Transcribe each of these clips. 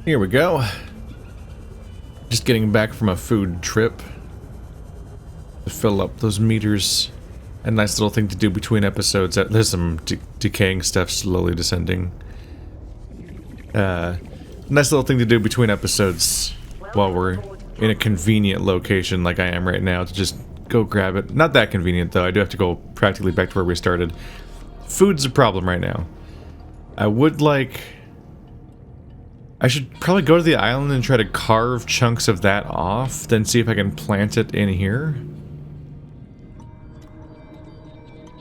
Here we go. Just getting back from a food trip to fill up those meters. A nice little thing to do between episodes. There's some decaying stuff slowly descending. Nice little thing to do between episodes while we're in a convenient location like I am right now to just go grab it. Not that convenient though. I do have to go practically back to where we started. Food's a problem right now. I should probably go to the island and try to carve chunks of that off, then see if I can plant it in here.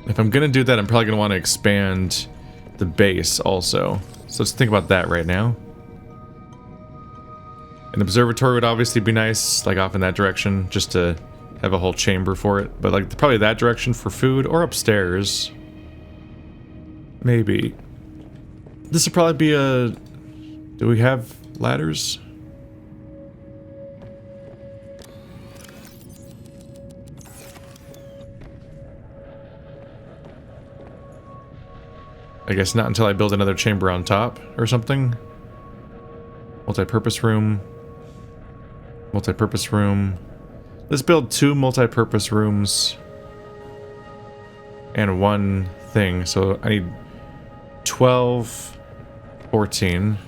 If I'm gonna do that, I'm probably gonna want to expand the base also. So let's think about that right now. An observatory would obviously be nice, like off in that direction, just to have a whole chamber for it. But like probably that direction for food, or upstairs. Maybe. This would probably be a... Do we have ladders? I guess not until I build another chamber on top or something. Multi-purpose room. Multi-purpose room. Let's build 2 multi-purpose rooms. And 1 thing. So I need 12, 14.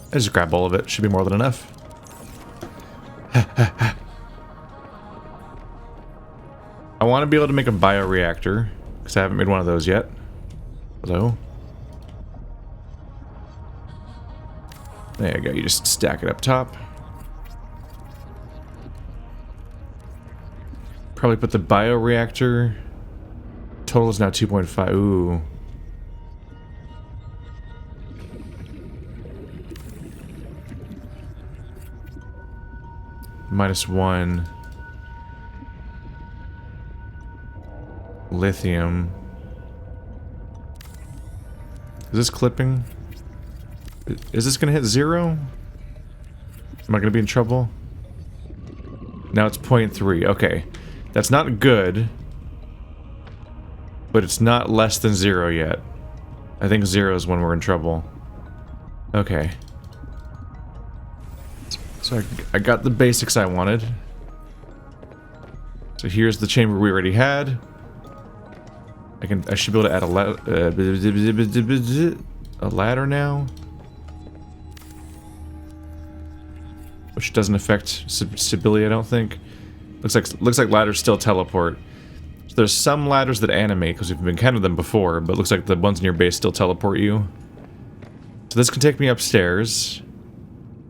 I just grab all of it. Should be more than enough. I want to be able to make a bioreactor, because I haven't made one of those yet. Hello? There you go. You just stack it up top. Probably put the bioreactor. Total is now 2.5. Ooh. -1 lithium. Is this clipping? Is this gonna hit 0? Am I gonna be in trouble? Now it's 0.3. Okay. That's not good. But it's not less than 0 yet. I think 0 is when we're in trouble. Okay. So I got the basics I wanted. So here's the chamber we already had. I should be able to add a ladder now, which doesn't affect stability, I don't think. Looks like ladders still teleport. So there's some ladders that animate because we've encountered them before, but it looks like the ones in your base still teleport you. So this can take me upstairs.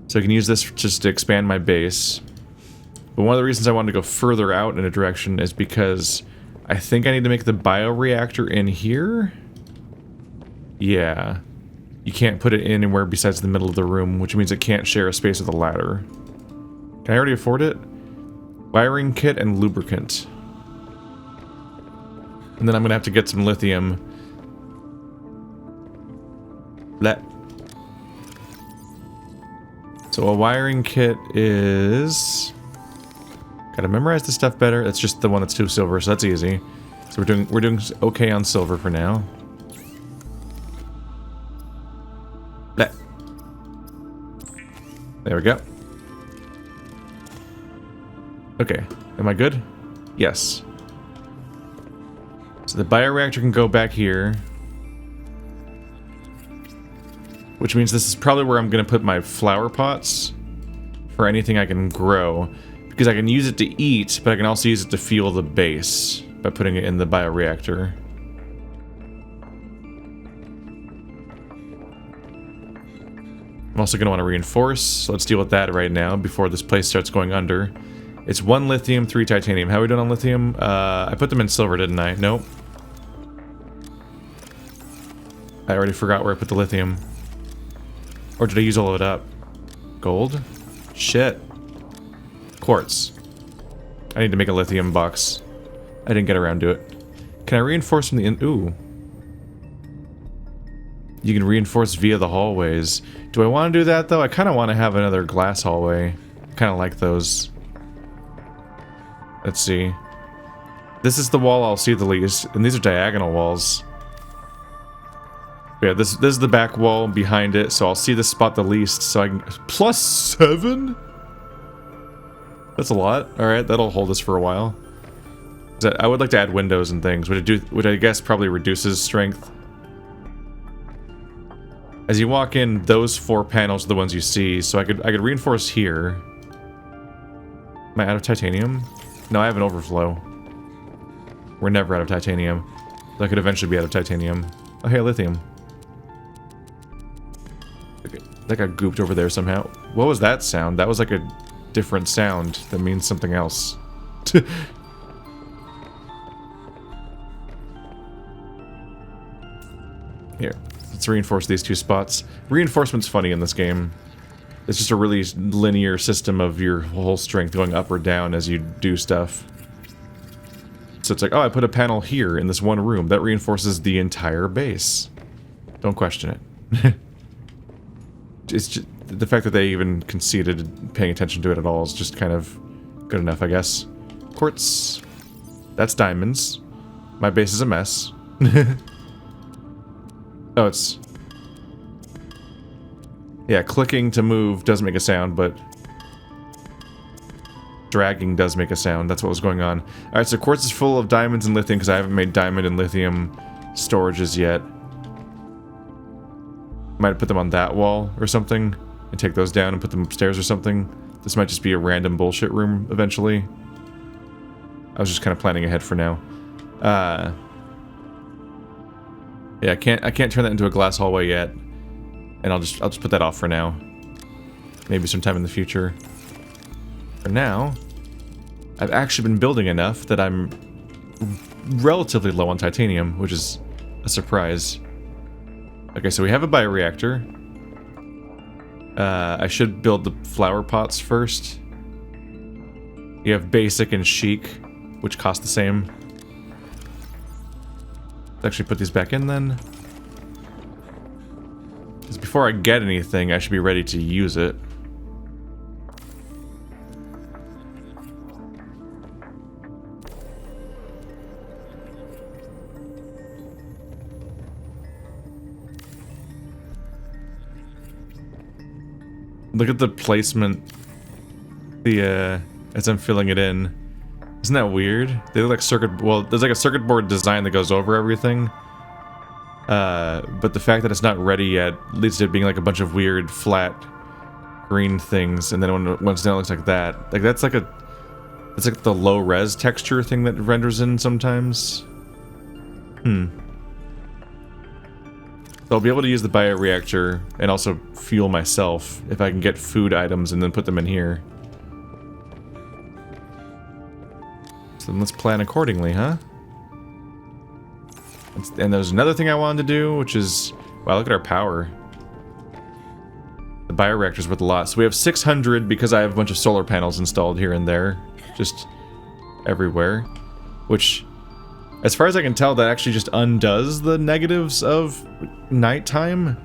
So I can use this just to expand my base. But one of the reasons I wanted to go further out in a direction is because I think I need to make the bioreactor in here. Yeah. You can't put it anywhere besides the middle of the room, which means it can't share a space with a ladder. Can I already afford it? Wiring kit and lubricant. And then I'm gonna have to get some lithium. Blah. So a wiring kit is... Gotta memorize the stuff better. That's just the one that's 2 silver, so that's easy. So we're doing okay on silver for now. Blah. There we go. Okay, am I good? Yes. So the bioreactor can go back here. Which means this is probably where I'm going to put my flower pots for anything I can grow. Because I can use it to eat, but I can also use it to fuel the base by putting it in the bioreactor. I'm also going to want to reinforce, so let's deal with that right now before this place starts going under. It's 1 lithium, 3 titanium. How are we doing on lithium? I put them in silver, didn't I? Nope. I already forgot where I put the lithium. Or did I use all of it up? Gold? Shit. Quartz. I need to make a lithium box. I didn't get around to it. Can I reinforce from the in- Ooh. You can reinforce via the hallways. Do I want to do that, though? I kind of want to have another glass hallway. Kind of like those. Let's see. This is the wall I'll see the least, and these are diagonal walls. Yeah, this is the back wall behind it, so I'll see this spot the least, so I can... +7? That's a lot. Alright, that'll hold us for a while. I would like to add windows and things, which I guess probably reduces strength. As you walk in, those 4 panels are the ones you see, so I could reinforce here. Am I out of titanium? No, I have an overflow. We're never out of titanium. I could eventually be out of titanium. Oh, hey, lithium. Okay, that got gooped over there somehow. What was that sound? That was like a different sound that means something else. Here, let's reinforce these 2 spots. Reinforcement's funny in this game. It's just a really linear system of your whole strength going up or down as you do stuff. So it's like, oh, I put a panel here in this one room. That reinforces the entire base. Don't question it. It's just, the fact that they even conceded paying attention to it at all is just kind of good enough, I guess. Quartz. That's diamonds. My base is a mess. Oh, it's... Yeah, clicking to move doesn't make a sound, but... dragging does make a sound. That's what was going on. Alright, so quartz is full of diamonds and lithium, because I haven't made diamond and lithium storages yet. Might have put them on that wall or something, and take those down and put them upstairs or something. This might just be a random bullshit room eventually. I was just kind of planning ahead for now. Yeah, I can't turn that into a glass hallway yet, and I'll just put that off for now. Maybe sometime in the future. For now, I've actually been building enough that I'm relatively low on titanium, which is a surprise. Okay, so we have a bioreactor. I should build the flower pots first. You have basic and chic, which cost the same. Let's actually put these back in then. Because before I get anything, I should be ready to use it. Look at the placement, as I'm filling it in. Isn't that weird? They look like circuit, well, there's like a circuit board design that goes over everything. But the fact that it's not ready yet leads to it being like a bunch of weird, flat, green things, and then when it's done it looks like that. Like that's like it's like the low-res texture thing that renders in sometimes. So I'll be able to use the bioreactor and also fuel myself if I can get food items and then put them in here. So then let's plan accordingly, huh? And there's another thing I wanted to do, which is... Wow, look at our power. The bioreactor's worth a lot. So we have 600 because I have a bunch of solar panels installed here and there. Just everywhere. Which... As far as I can tell, that actually just undoes the negatives of nighttime.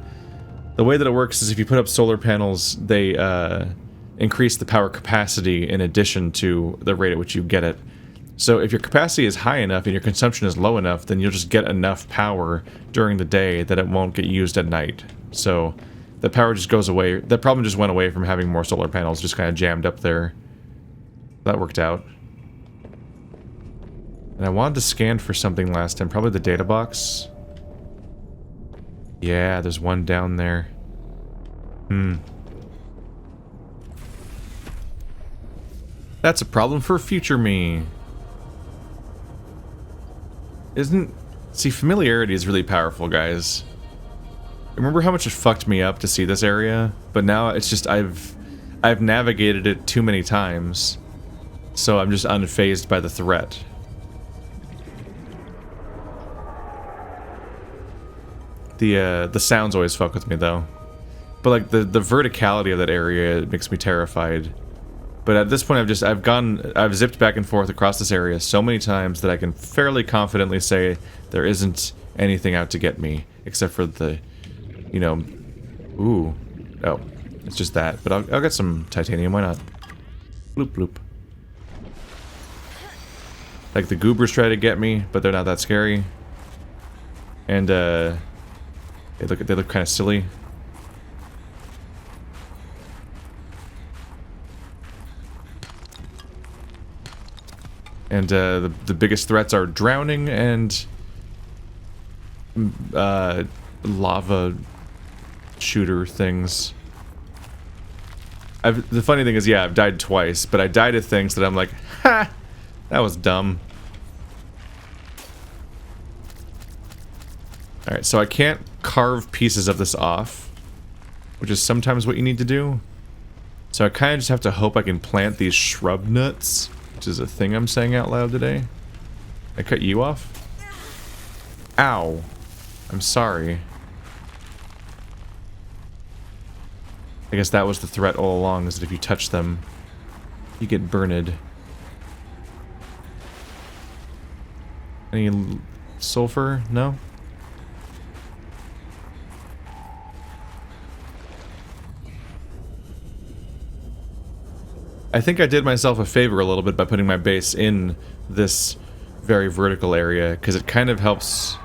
The way that it works is if you put up solar panels, they increase the power capacity in addition to the rate at which you get it. So if your capacity is high enough and your consumption is low enough, then you'll just get enough power during the day that it won't get used at night. So the power just goes away. That problem just went away from having more solar panels just kind of jammed up there. That worked out. And I wanted to scan for something last time, probably the data box. Yeah, there's one down there. That's a problem for future me. See, familiarity is really powerful, guys. Remember how much it fucked me up to see this area? But now it's just, I've navigated it too many times. So I'm just unfazed by the threat. The sounds always fuck with me though. But like the verticality of that area makes me terrified. But at this point I've zipped back and forth across this area so many times that I can fairly confidently say there isn't anything out to get me. Except for the, you know, ooh, oh, it's just that. But I'll get some titanium, why not? Bloop bloop. Like the goobers try to get me, but they're not that scary. And They look kind of silly. And the biggest threats are drowning and lava shooter things. The funny thing is, yeah, I've died twice, but I died to things that I'm like, ha, that was dumb. Alright, so I can't carve pieces of this off, which is sometimes what you need to do. So I kind of just have to hope I can plant these shrub nuts, which is a thing I'm saying out loud today. I cut you off? Ow. I'm sorry. I guess that was the threat all along, is that if you touch them, you get burned. Any sulfur? No? I think I did myself a favor a little bit by putting my base in this very vertical area, because it kind of helps...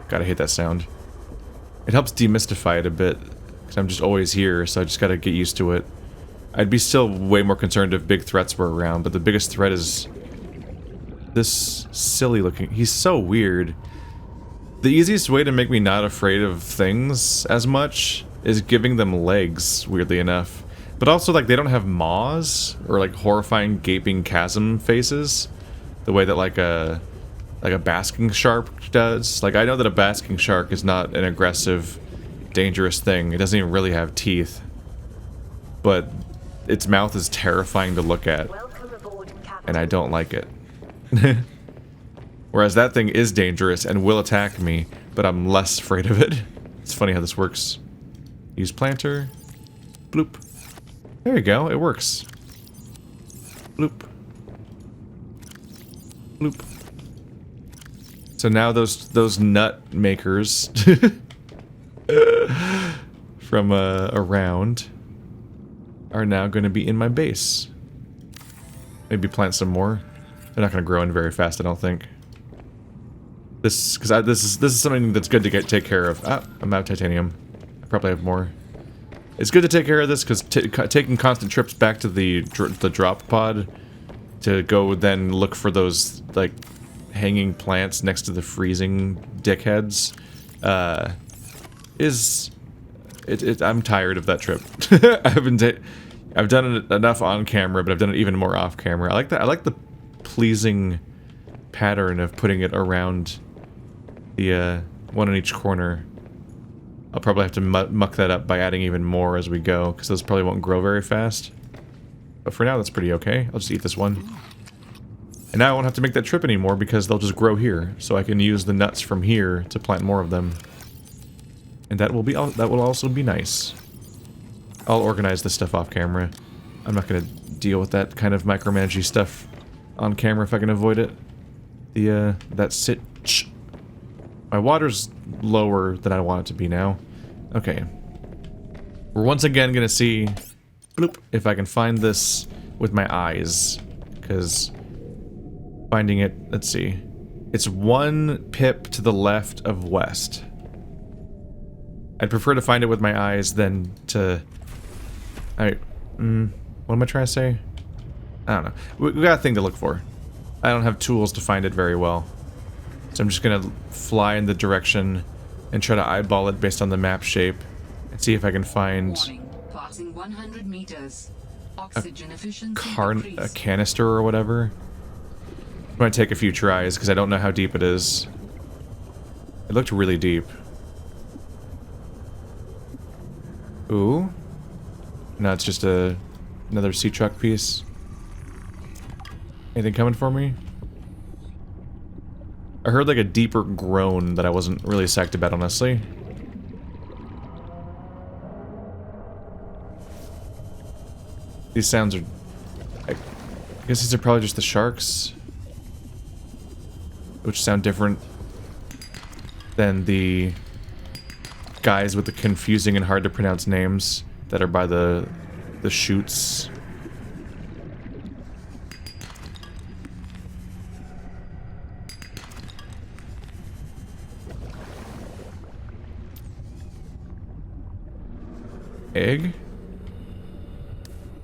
God, I hate that sound. It helps demystify it a bit, because I'm just always here, so I just gotta get used to it. I'd be still way more concerned if big threats were around, but the biggest threat is... this silly looking... He's so weird. The easiest way to make me not afraid of things as much is giving them legs, weirdly enough. But also, like, they don't have maws, or, like, horrifying gaping chasm faces, the way that, like a basking shark does. Like, I know that a basking shark is not an aggressive, dangerous thing. It doesn't even really have teeth. But its mouth is terrifying to look at, and I don't like it. Whereas that thing is dangerous and will attack me, but I'm less afraid of it. It's funny how this works. Use planter. Bloop. There you go, it works. Bloop. Bloop. So now those nut makers from around are now going to be in my base. Maybe plant some more. They're not going to grow in very fast, I don't think. This is something that's good to take care of. Ah, I'm out of titanium. I probably have more. It's good to take care of this because taking constant trips back to the drop pod to go then look for those like hanging plants next to the freezing dickheads I'm tired of that trip. I've done it enough on camera, but I've done it even more off camera. I like that. I like the pleasing pattern of putting it around the one in each corner. I'll probably have to muck that up by adding even more as we go, because those probably won't grow very fast. But for now, that's pretty okay. I'll just eat this one. And now I won't have to make that trip anymore, because they'll just grow here, so I can use the nuts from here to plant more of them. And that will also be nice. I'll organize this stuff off camera. I'm not going to deal with that kind of micromanagey stuff on camera if I can avoid it. My water's lower than I want it to be now. Okay. We're once again gonna see, bloop, if I can find this with my eyes. Because finding it, let's see. It's 1 pip to the left of west. I'd prefer to find it with my eyes than to... what am I trying to say? I don't know. We got a thing to look for. I don't have tools to find it very well. So I'm just gonna fly in the direction and try to eyeball it based on the map shape and see if I can find Passing 100 meters. A canister or whatever. I'm gonna take a few tries because I don't know how deep it is. It looked really deep. Ooh. No, it's just another sea truck piece. Anything coming for me? I heard like a deeper groan that I wasn't really psyched about, honestly. These sounds are... I guess these are probably just the sharks. Which sound different than the guys with the confusing and hard to pronounce names that are by the chutes. Egg?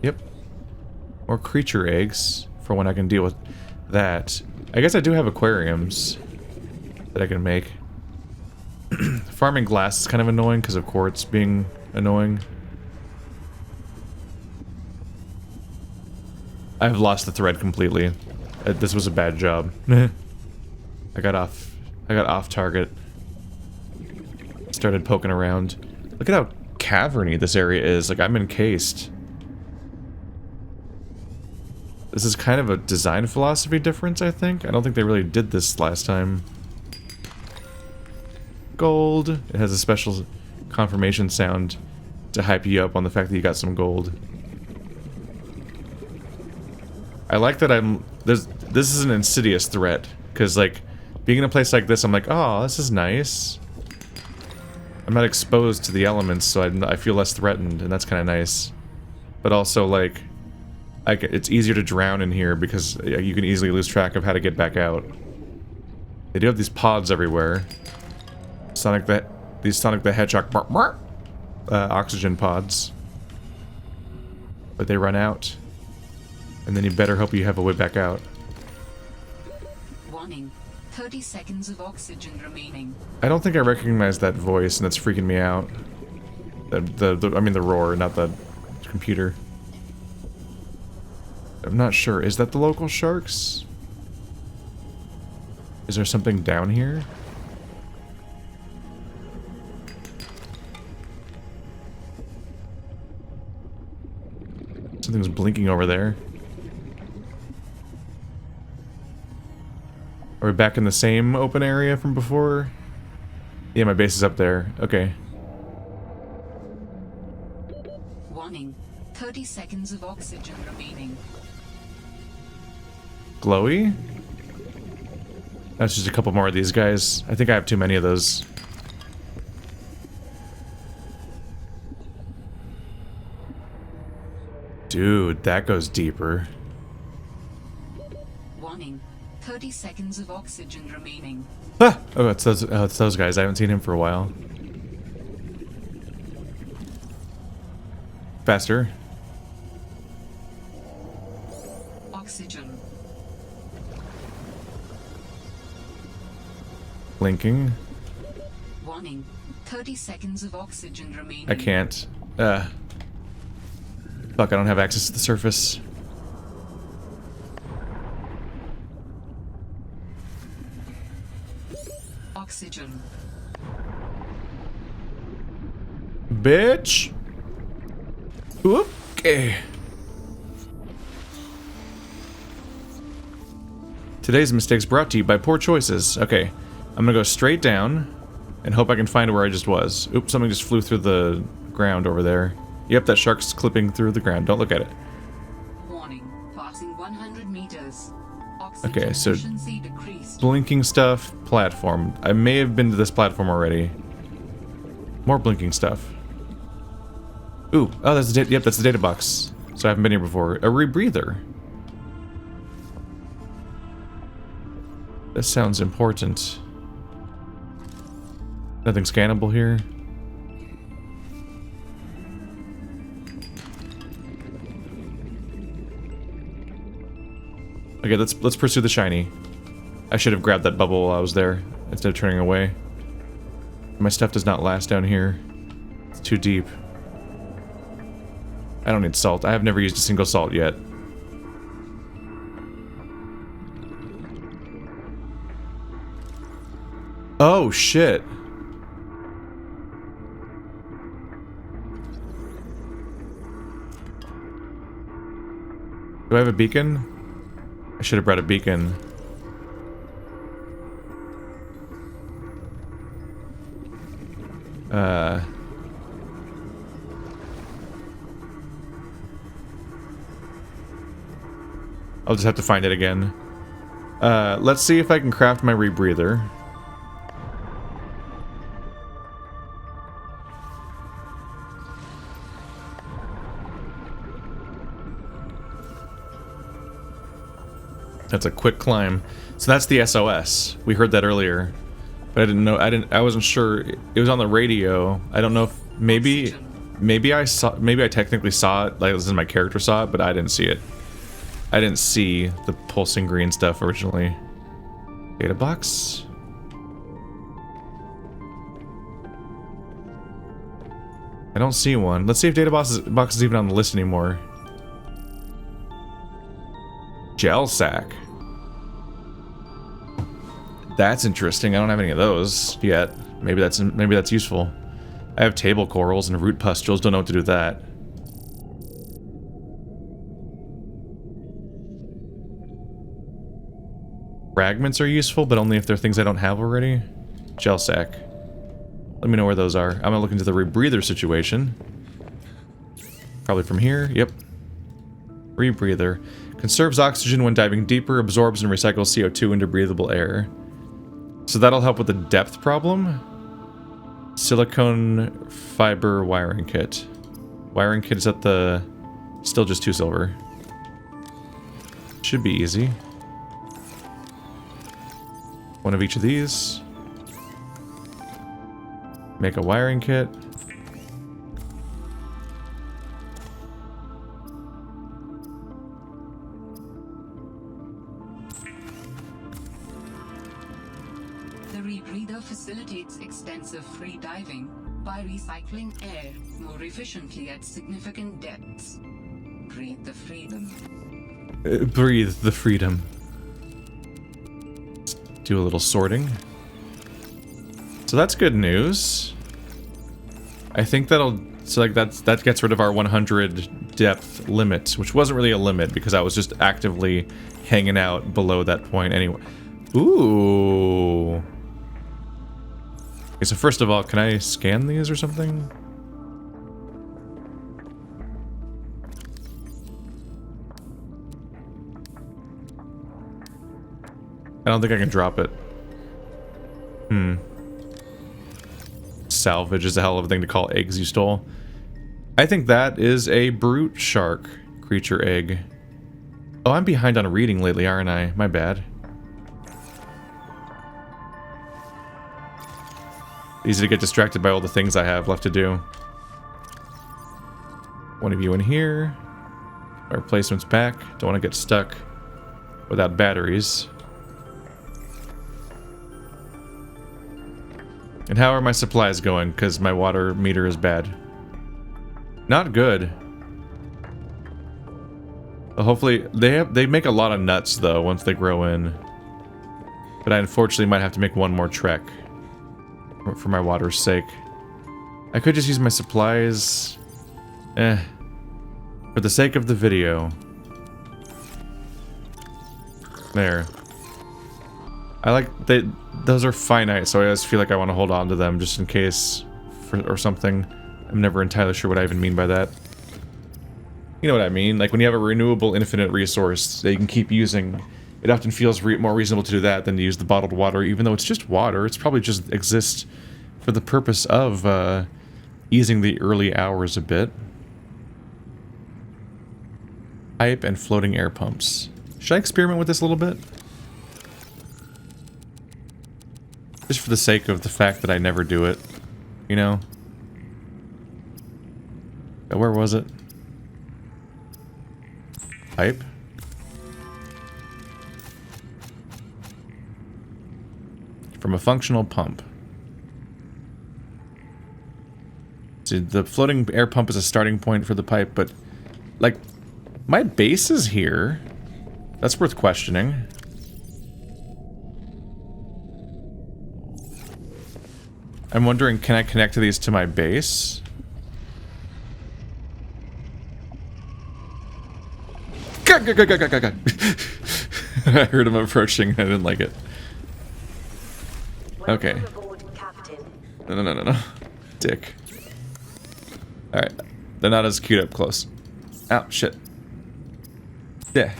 Yep. More creature eggs for when I can deal with that. I guess I do have aquariums that I can make. Farming glass is kind of annoying because of quartz being annoying. I've lost the thread completely. This was a bad job. I got off target. Started poking around. Look at how caverny this area is. Like, I'm encased. This is kind of a design philosophy difference, I think. I don't think they really did this last time. Gold. It has a special confirmation sound to hype you up on the fact that you got some gold. I like that this is an insidious threat, because, like, being in a place like this, I'm like, oh, this is nice. I'm not exposed to the elements, so I feel less threatened, and that's kind of nice. But also, like, it's easier to drown in here because you can easily lose track of how to get back out. They do have these pods everywhere. These Sonic the Hedgehog oxygen pods. But they run out. And then you better hope you have a way back out. Warning. 30 seconds of oxygen remaining. I don't think I recognize that voice, and that's freaking me out. I mean the roar, not the computer. I'm not sure. Is that the local sharks? Is there something down here? Something's blinking over there. Are we back in the same open area from before? Yeah, my base is up there. Okay. Warning. 30 seconds of oxygen remaining. Glowy? That's just a couple more of these guys. I think I have too many of those. Dude, that goes deeper. Warning. 30 seconds of oxygen remaining. Ah! Oh, it's those guys. I haven't seen him for a while. Faster. Oxygen. Blinking. Warning. 30 seconds of oxygen remaining. I can't. Fuck, I don't have access to the surface. Oxygen. Bitch! Okay. Today's mistakes brought to you by poor choices. Okay. I'm gonna go straight down and hope I can find where I just was. Oops, something just flew through the ground over there. Yep, that shark's clipping through the ground. Don't look at it. Warning. Passing 100 meters. Oxygen Okay, so efficiency decreased. blinking stuff, platform. I may have been to this platform already. More blinking stuff. Ooh, oh, that's the yep, that's the data box. So I haven't been here before. A rebreather. This sounds important. Nothing scannable here. Okay, let's pursue the shiny. I should have grabbed that bubble while I was there instead of turning away. My stuff does not last down here. It's too deep. I don't need salt. I have never used a single salt yet. Oh, shit. Do I have a beacon? I should have brought a beacon. I'll just have to find it again. Let's see if I can craft my rebreather. That's a quick climb. So that's the SOS. We heard that earlier. But I didn't know, I wasn't sure. It was on the radio. I don't know if maybe maybe I technically saw it, like as in my character saw it, but I didn't see it. I didn't see the pulsing green stuff originally. Data box? I don't see one. Let's see if data box is even on the list anymore. Gel sack. That's interesting. I don't have any of those yet. Maybe that's useful. I have table corals and root pustules. Don't know what to do with that. Fragments are useful, but only if they're things I don't have already. Gel sack. Let me know where those are. I'm gonna look into the rebreather situation. Probably from here. Yep. Rebreather. Conserves oxygen when diving deeper, absorbs and recycles CO2 into breathable air. So that'll help with the depth problem. Silicone fiber wiring kit. Wiring kit is at the... Still just 2 silver. Should be easy. One of each of these. Make a wiring kit. The rebreather facilitates extensive free diving by recycling air more efficiently at significant depths. Breathe the freedom. Breathe the freedom. Let's do a little sorting. So that's good news. I think that'll... So like that gets rid of our 100 depth limit, which wasn't really a limit because I was just actively hanging out below that point anyway. Ooh. Okay, so first of all, can I scan these or something? I don't think I can drop it. Salvage is a hell of a thing to call eggs you stole. I think that is a brute shark creature egg. Oh, I'm behind on reading lately, aren't I? My bad. Easy to get distracted by all the things I have left to do. One of you in here. Our replacement's back. Don't want to get stuck without batteries. And how are my supplies going? Because my water meter is bad. Not good. Well, hopefully, they make a lot of nuts though once they grow in. But I unfortunately might have to make one more trek for my water's sake. I could just use my supplies. For the sake of the video. There. I like those are finite, so I always feel like I want to hold on to them just in case or something. I'm never entirely sure what I even mean by that. You know what I mean? Like when you have a renewable infinite resource that you can keep using, it often feels more reasonable to do that than to use the bottled water, even though it's just water. It's probably just exists for the purpose of easing the early hours a bit. Pipe and floating air pumps. Should I experiment with this a little bit? Just for the sake of the fact that I never do it, you know? Where was it? Pipe? From a functional pump. See, the floating air pump is a starting point for the pipe, but... Like, my base is here. That's worth questioning. I'm wondering, can I connect to these to my base? I heard him approaching. I didn't like it. Okay. No. Dick. Alright. They're not as cute up close. Ow, shit. Yeah.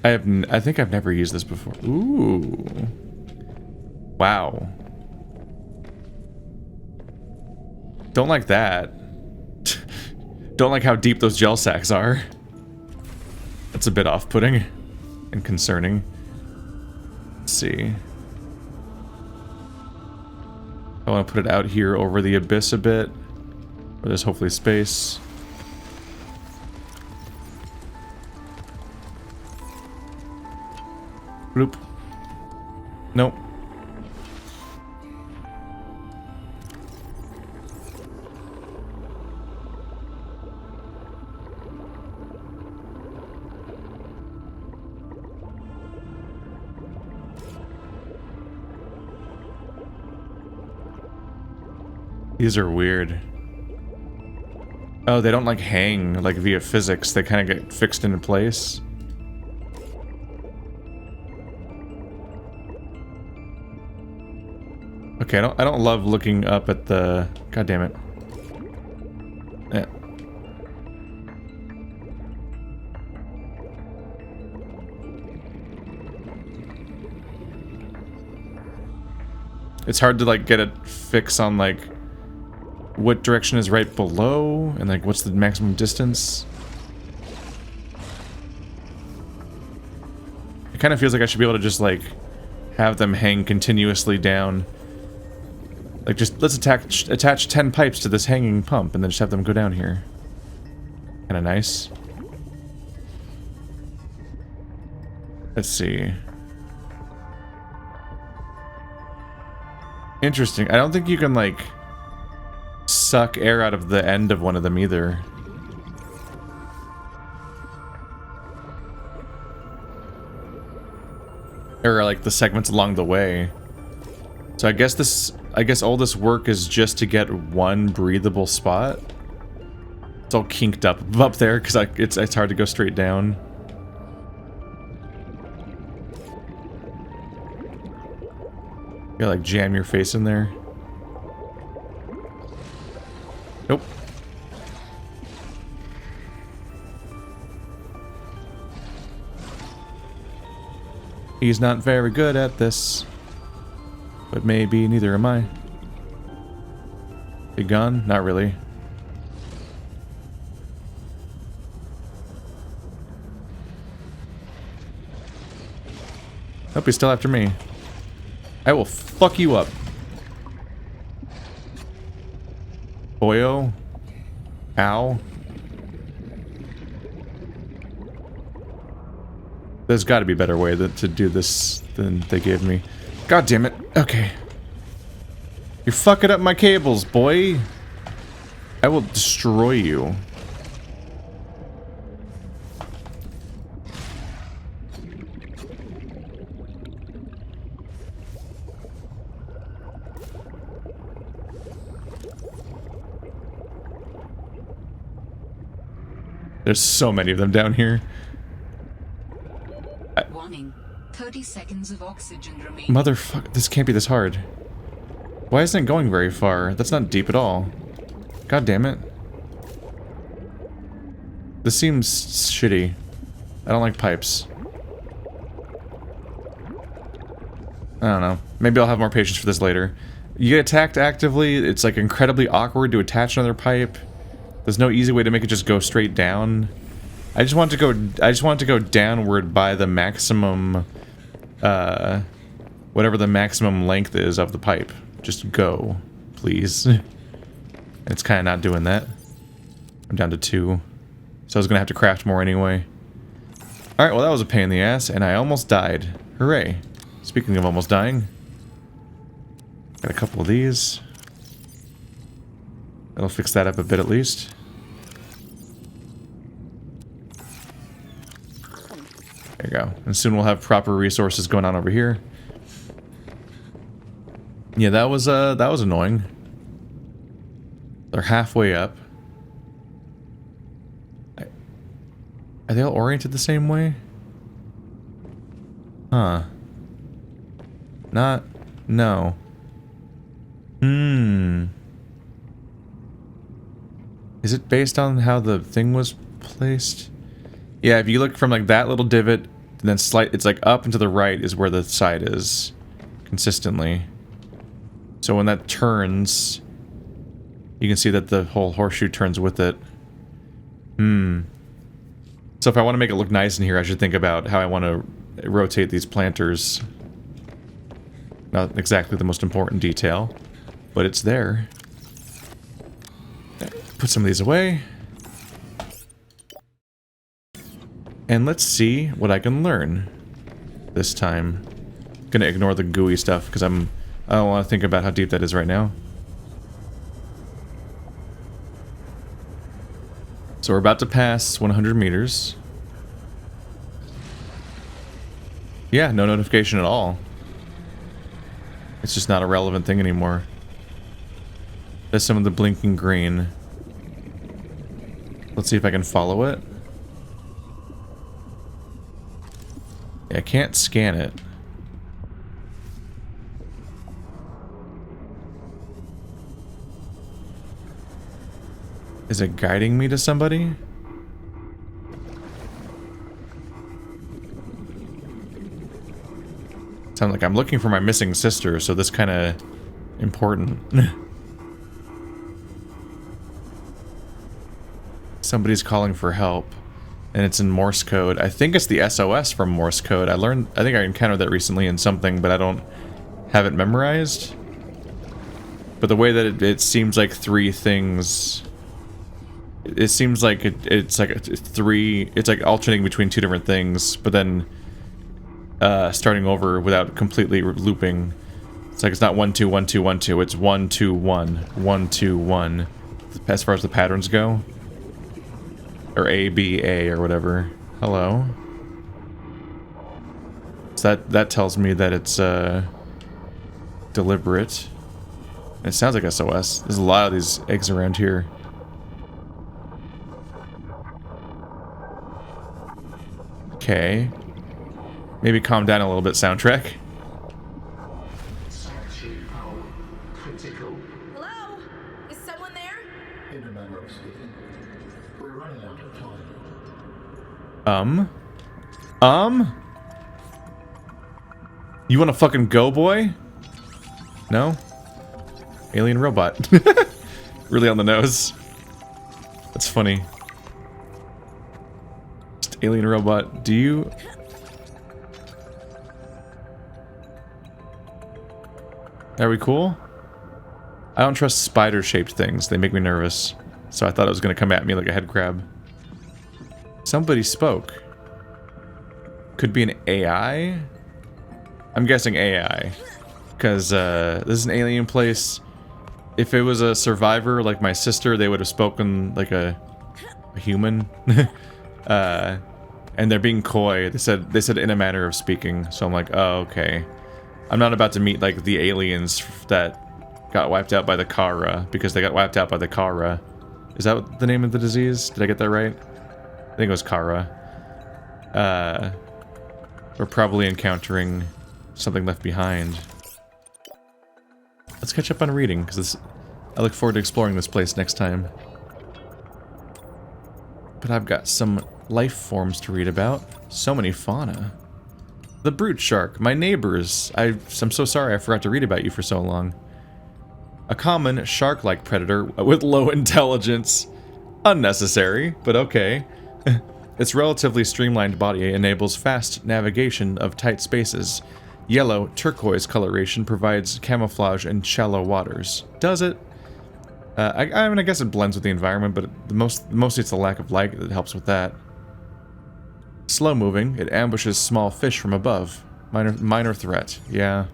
I think I've never used this before. Ooh. Wow. Don't like that. Don't like how deep those gel sacks are. That's a bit off-putting and concerning. Let's see. I want to put it out here over the abyss a bit, where there's hopefully space. Bloop. Nope. These are weird. Oh, they don't like hang like via physics. They kind of get fixed into place. Okay, I don't love looking up at the... God damn it. Yeah. It's hard to like get a fix on like what direction is right below and like what's the maximum distance. It kind of feels like I should be able to just like have them hang continuously down. Like just let's attach 10 pipes to this hanging pump and then just have them go down here. Kind of nice. Let's see. Interesting. I don't think you can like suck air out of the end of one of them either. Or like the segments along the way. So I guess all this work is just to get one breathable spot. It's all kinked up there because it's hard to go straight down. You gotta like jam your face in there. Nope. He's not very good at this. But maybe neither am I. Big gun? Not really. Hope he's still after me. I will fuck you up. Boyo. Ow. There's got to be a better way to do this than they gave me. God damn it. Okay. You're fucking up my cables, boy. I will destroy you. There's so many of them down here. Warning. 30 seconds of oxygen remaining. Motherfucker, this can't be this hard. Why isn't it going very far? That's not deep at all. God damn it. This seems shitty. I don't like pipes. I don't know. Maybe I'll have more patience for this later. You get attacked actively, it's like incredibly awkward to attach another pipe. There's no easy way to make it just go straight down. I just want to go downward by the maximum whatever the maximum length is of the pipe. Just go, please. It's kind of not doing that. I'm down to 2. So I was gonna have to craft more anyway. Alright, well that was a pain in the ass, and I almost died. Hooray. Speaking of almost dying. Got a couple of these. That'll fix that up a bit at least. There you go. And soon we'll have proper resources going on over here. Yeah, that was annoying. They're halfway up. Are they all oriented the same way? Huh. No. Is it based on how the thing was placed? Yeah, if you look from like that little divot, and then it's like up and to the right is where the side is. Consistently. So when that turns, you can see that the whole horseshoe turns with it. So if I want to make it look nice in here, I should think about how I want to rotate these planters. Not exactly the most important detail, but it's there. Put some of these away. And let's see what I can learn this time. Gonna ignore the gooey stuff because I don't want to think about how deep that is right now. So we're about to pass 100 meters. Yeah, no notification at all. It's just not a relevant thing anymore. There's some of the blinking green. Let's see if I can follow it. Yeah, I can't scan it. Is it guiding me to somebody? Sound like I'm looking for my missing sister, so this kind of important. Somebody's calling for help, and it's in Morse code. I think it's the SOS from Morse code. I think I encountered that recently in something, but I don't have it memorized. But the way that it seems like three things. It seems like it's like it's like alternating between two different things, but then starting over without completely looping. It's like it's not 1 2 1 2 1 2. It's 1 2 1 1 2 1. As far as the patterns go, or A B A or whatever. Hello. So that tells me that it's deliberate. It sounds like SOS. There's a lot of these eggs around here. Okay. Maybe calm down a little bit, soundtrack. Hello? Is someone there? In a manner of speaking, we're running out of time. You wanna fucking go, boy? No? Alien robot. Really on the nose. That's funny. Just alien robot. Do you... Are we cool? I don't trust spider-shaped things. They make me nervous. So I thought it was going to come at me like a head crab. Somebody spoke. Could be an AI? I'm guessing AI. Because this is an alien place. If it was a survivor like my sister, they would have spoken like a human. And they're being coy. They said in a manner of speaking. So I'm like, oh, okay. I'm not about to meet, like, the aliens that got wiped out by the Kara, because they got wiped out by the Kara. Is that the name of the disease? Did I get that right? I think it was Kara. We're probably encountering something left behind. Let's catch up on reading, because I look forward to exploring this place next time. But I've got some life forms to read about. So many fauna. The brute shark, my neighbors. I'm so sorry I forgot to read about you for so long. A common shark-like predator with low intelligence. Unnecessary, but okay. Its relatively streamlined body enables fast navigation of tight spaces. Yellow turquoise coloration provides camouflage in shallow waters. Does it? I mean, I guess it blends with the environment, but mostly it's the lack of light that helps with that. Slow moving, it ambushes small fish from above. Minor threat, yeah.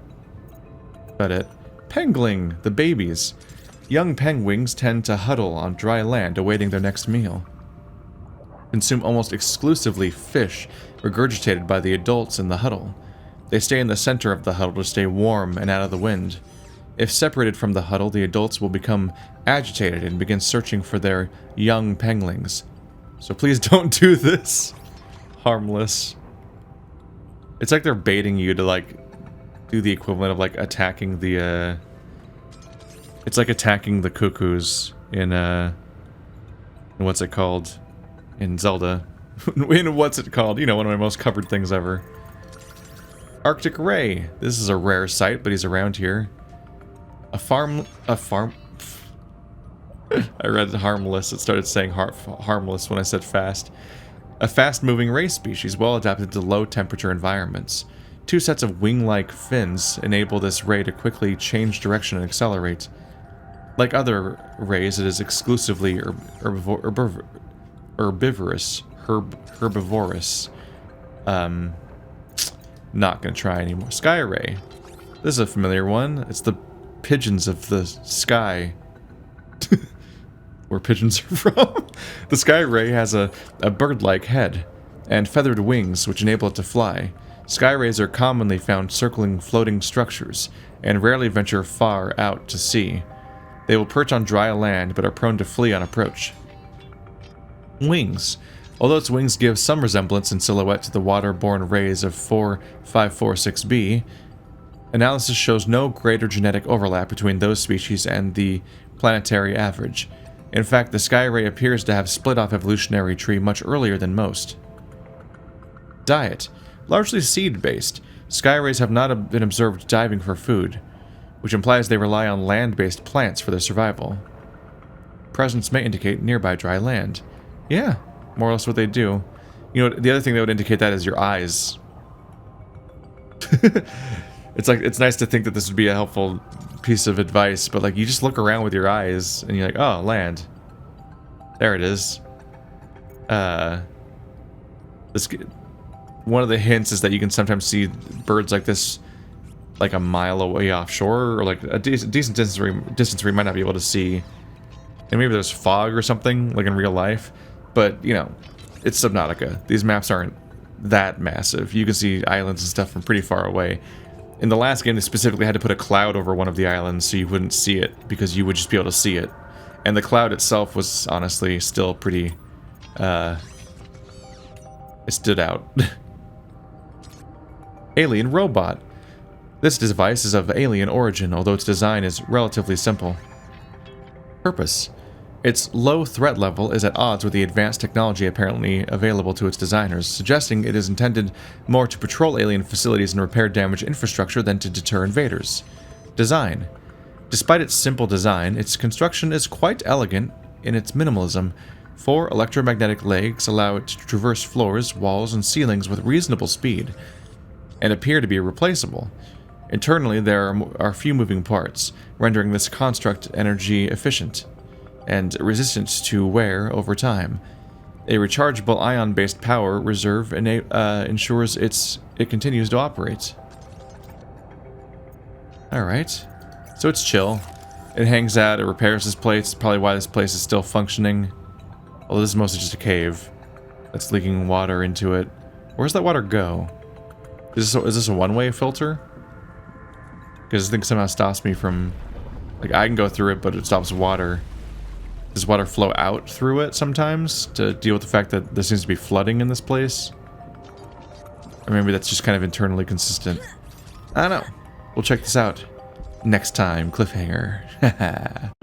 But it. Pengling, the babies. Young penguins tend to huddle on dry land awaiting their next meal. Consume almost exclusively fish regurgitated by the adults in the huddle. They stay in the center of the huddle to stay warm and out of the wind. If separated from the huddle, the adults will become agitated and begin searching for their young penguins. So please don't do this. Harmless. It's like they're baiting you to, like, do the equivalent of, like, attacking the, It's like attacking the cuckoos in what's it called? In Zelda. In what's it called? You know, one of my most covered things ever. Arctic Ray. This is a rare sight, but he's around here. A farm... I read harmless. It started saying harmless when I said fast. A fast-moving ray species, well adapted to low-temperature environments. Two sets of wing-like fins enable this ray to quickly change direction and accelerate. Like other rays, it is exclusively herbivorous. Not gonna try anymore. Skyray. This is a familiar one. It's the pigeons of the sky. Where pigeons are from. The Skyray has a bird-like head and feathered wings which enable it to fly. Skyrays are commonly found circling floating structures and rarely venture far out to sea. They will perch on dry land but are prone to flee on approach. Wings. Although its wings give some resemblance in silhouette to the water-borne rays of 4546b, analysis shows no greater genetic overlap between those species and the planetary average. In fact, the Skyray appears to have split off evolutionary tree much earlier than most. Diet. Largely seed-based, Skyrays have not been observed diving for food, which implies they rely on land-based plants for their survival. Presence may indicate nearby dry land. Yeah, more or less what they do. You know, the other thing that would indicate that is your eyes. It's nice to think that this would be a helpful piece of advice, but like you just look around with your eyes and you're like, oh, land. There it is. One of the hints is that you can sometimes see birds like this like a mile away offshore, or like a decent distance where you might not be able to see. And maybe there's fog or something, like in real life. But, you know, it's Subnautica. These maps aren't that massive. You can see islands and stuff from pretty far away. In the last game, they specifically had to put a cloud over one of the islands so you wouldn't see it, because you would just be able to see it. And the cloud itself was honestly still pretty, it stood out. Alien robot. This device is of alien origin, although its design is relatively simple. Purpose. Its low threat level is at odds with the advanced technology apparently available to its designers, suggesting it is intended more to patrol alien facilities and repair damaged infrastructure than to deter invaders. Design. Despite its simple design, its construction is quite elegant in its minimalism. 4 electromagnetic legs allow it to traverse floors, walls, and ceilings with reasonable speed, and appear to be replaceable. Internally, there are few moving parts, rendering this construct energy efficient and resistant to wear over time. A rechargeable ion-based power reserve ensures it continues to operate. Alright. So it's chill. It hangs out, it repairs this place. Probably why this place is still functioning. Although this is mostly just a cave that's leaking water into it. Where's that water go? Is this a one-way filter? Because this thing somehow stops me from... Like, I can go through it, but it stops water. Does water flow out through it sometimes to deal with the fact that there seems to be flooding in this place? Or maybe that's just kind of internally consistent. I don't know. We'll check this out next time. Cliffhanger.